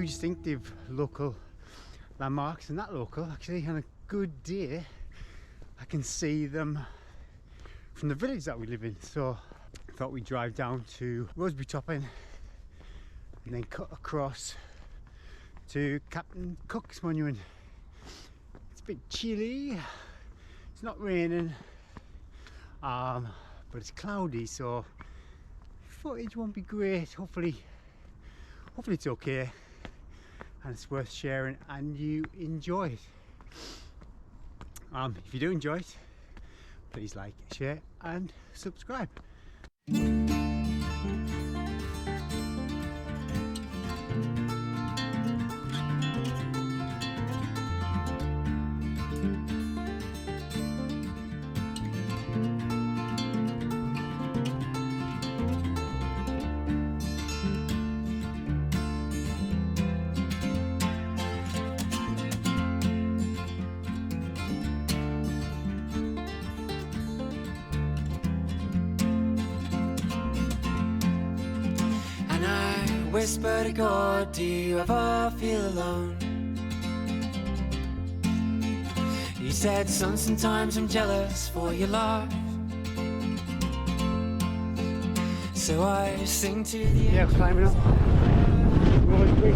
distinctive local landmarks, and that local, actually, on a good day I can see them from the village that we live in. So I thought we'd drive down to Roseberry Topping and then cut across to Captain Cook's monument. It's a bit chilly, it's not raining, but it's cloudy, so footage won't be great. Hopefully it's okay and it's worth sharing and you enjoy it. If you do enjoy it, please like, share and subscribe. Whisper to God, do you ever feel alone? He said, son, sometimes I'm jealous for your love. So I sing to the yeah, climbing up Roseberry.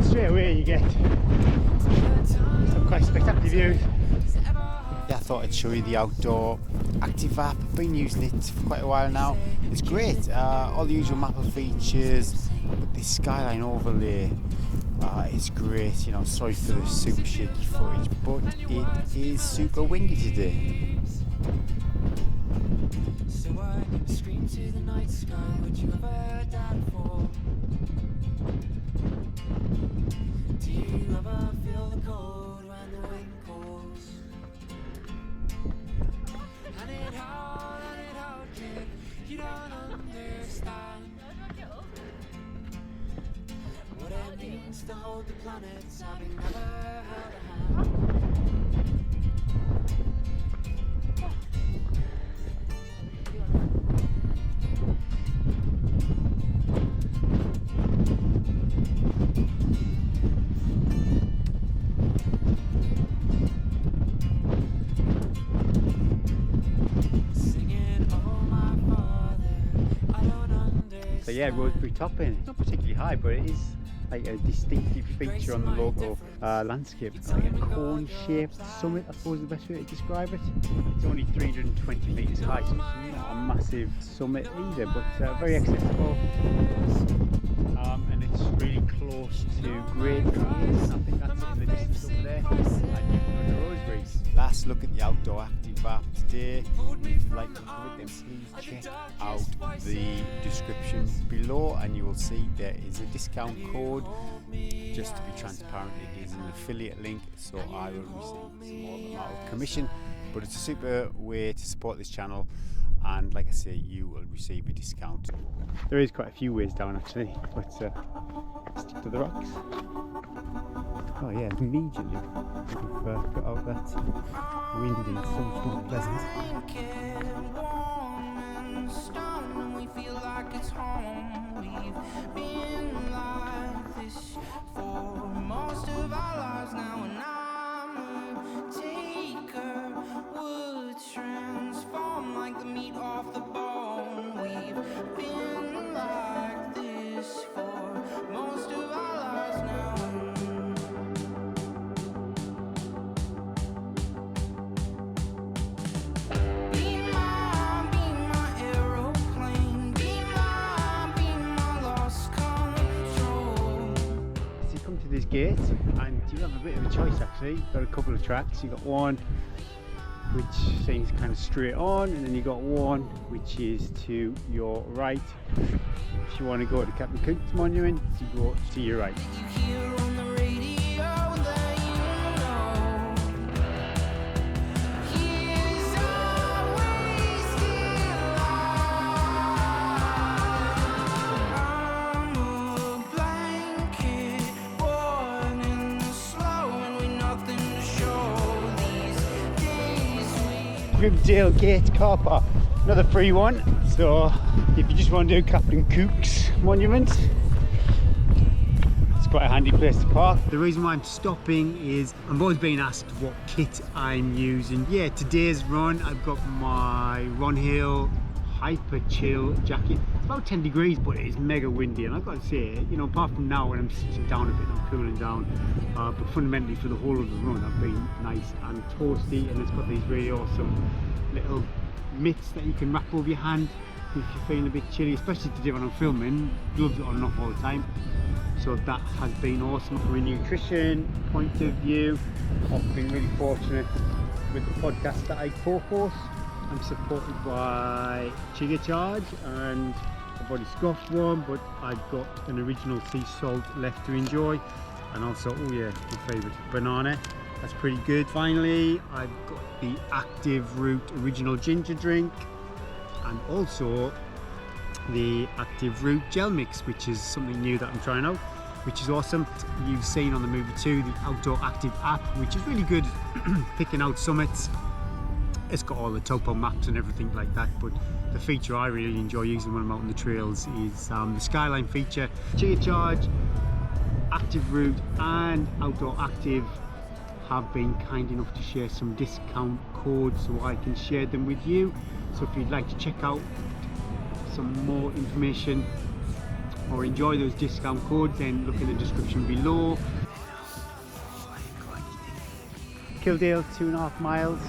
Straight away you get some quite spectacular views. Yeah, I thought I'd show you the outdoor active app. I've been using it for quite a while now. It's great, all the usual map features, but this skyline overlay is great. You know, sorry for the super shaky footage, but it is super windy today. So I scream to the night sky, would you ever die for? Do you ever feel the cold when the wind calls? And it howled, kid, you don't understand what it means to hold the planets, having never held a hand. So yeah, Roseberry Topping. It's not particularly high, but it is like a distinctive feature on the local landscape. It's like a cone-shaped summit, I suppose is the best way to describe it. It's only 320 metres high, so it's not a massive summit either, but very accessible. And it's really close to Gribdale. I think that's in the distance over there. And Newton Under Roseberry. Last look at the outdoor active app today. If you'd like to do it, then please check out the description below and you will see there is a discount code. Just to be transparent, it is an affiliate link, so I will receive a small amount of commission, but it's a super way to support this channel, and like I say, you will receive a discount. There is quite a few ways down actually, but stick to the rocks. Oh yeah, immediately we've got out that wind and so much more pleasant. We've been like this for most of our lives now, and I'm a taker, would transform like the meat off the bone. We've been like this for most of our lives now. This gate, and you have a bit of a choice actually. You've got a couple of tracks. You've got one which seems kind of straight on, and then you've got one which is to your right. If you want to go to Captain Cook's monument, you go to your right. Gribdale Gate Carpark, another free one. So if you just want to do Captain Cook's monument, quite a handy place to park. The reason why I'm stopping is I'm always being asked what kit I'm using. Yeah, today's run I've got my Ron Hill Hyper Chill jacket. It's about 10 degrees, but it is mega windy, and I've got to say, you know, apart from now when I'm sitting down a bit, I'm cooling down, but fundamentally for the whole of the run I've been nice and toasty, and it's got these really awesome little mitts that you can wrap over your hand if you're feeling a bit chilly, especially today when I'm filming. Gloves are on and off all the time, so that has been awesome. From a nutrition point of view, I've been really fortunate with the podcast that I co-host. I'm supported by Chia and I've already scoffed one, but I've got an original sea salt left to enjoy, and also, oh yeah, my favourite, banana. That's pretty good. Finally, I've got the Active Root original ginger drink, and also the Active Root gel mix, which is something new that I'm trying out, which is awesome. You've seen on the movie too the Outdoor Active app, which is really good picking out summits. It's got all the topo maps and everything like that, but the feature I really enjoy using when I'm out on the trails is the Skyline feature. Chia, Active Root and Outdoor Active have been kind enough to share some discount codes so I can share them with you. So if you'd like to check out some more information or enjoy those discount codes, then look in the description below. Gribdale, 2.5 miles.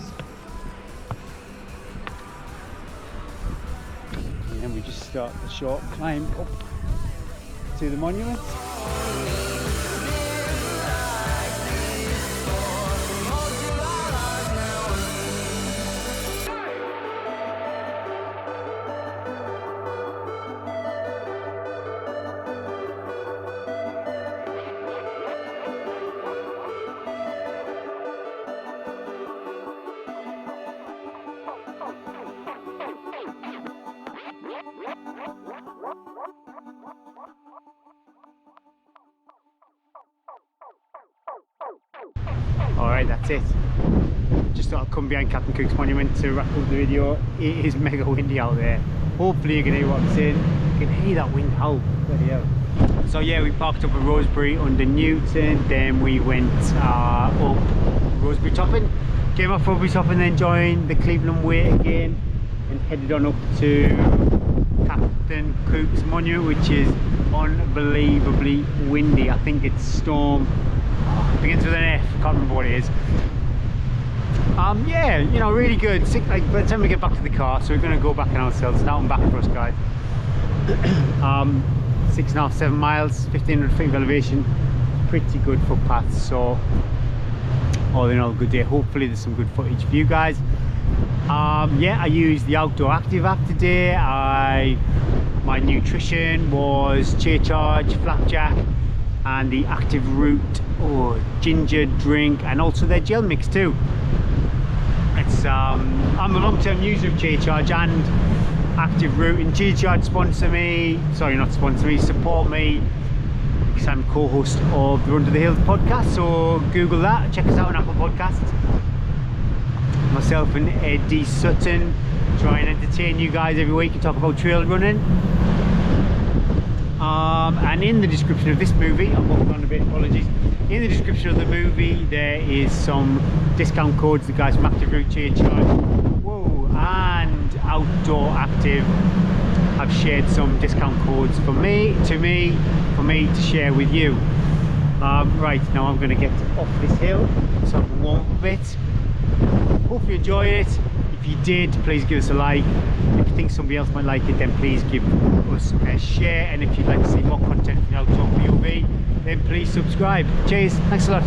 And then we just start the short climb up to the monument. Alright, that's it. Just thought I'd come behind Captain Cook's monument to wrap up the video. It is mega windy out there. Hopefully you can hear what I'm saying. You can hear that wind howl. Bloody hell. So yeah, we parked up at Roseberry under Newton, then we went up Roseberry Topping, came off Roseberry Topping, then joined the Cleveland Way again and headed on up to Captain Cook's monument, which is unbelievably windy. I think it's storm. It begins with an F, can't remember what it is. Yeah, you know, really good. By the time we get back to the car, so we're going to go back in ourselves, down and back for us guys. 6.5, 7 miles, 1500 feet of elevation, pretty good footpaths, so all in all, good day. Hopefully there's some good footage for you guys. Yeah, I used the Outdoor Active app today. My nutrition was Chia, Flapjack, and the Active Root ginger drink, and also their gel mix too. It's I'm a long-term user of Chia and Active Root, and Chia sponsor me, sorry, not sponsor me, support me, because I'm co-host of the Under the Hills podcast, so Google that, check us out on Apple Podcasts. Myself and Eddie Sutton try and entertain you guys every week and talk about trail running. And in the description of this movie, I've walked on a bit, apologies. In the description of the movie, there is some discount codes. The guys from Active Root, Chia, and Outdoor Active have shared some discount codes for me to share with you. Right, now I'm going to get off this hill so I can warm up a bit. Hope you enjoy it. If you did, please give us a like. If you think somebody else might like it, then please give us a share. And if you'd like to see more content from the Outdoor POV, then please subscribe. Cheers, thanks a lot.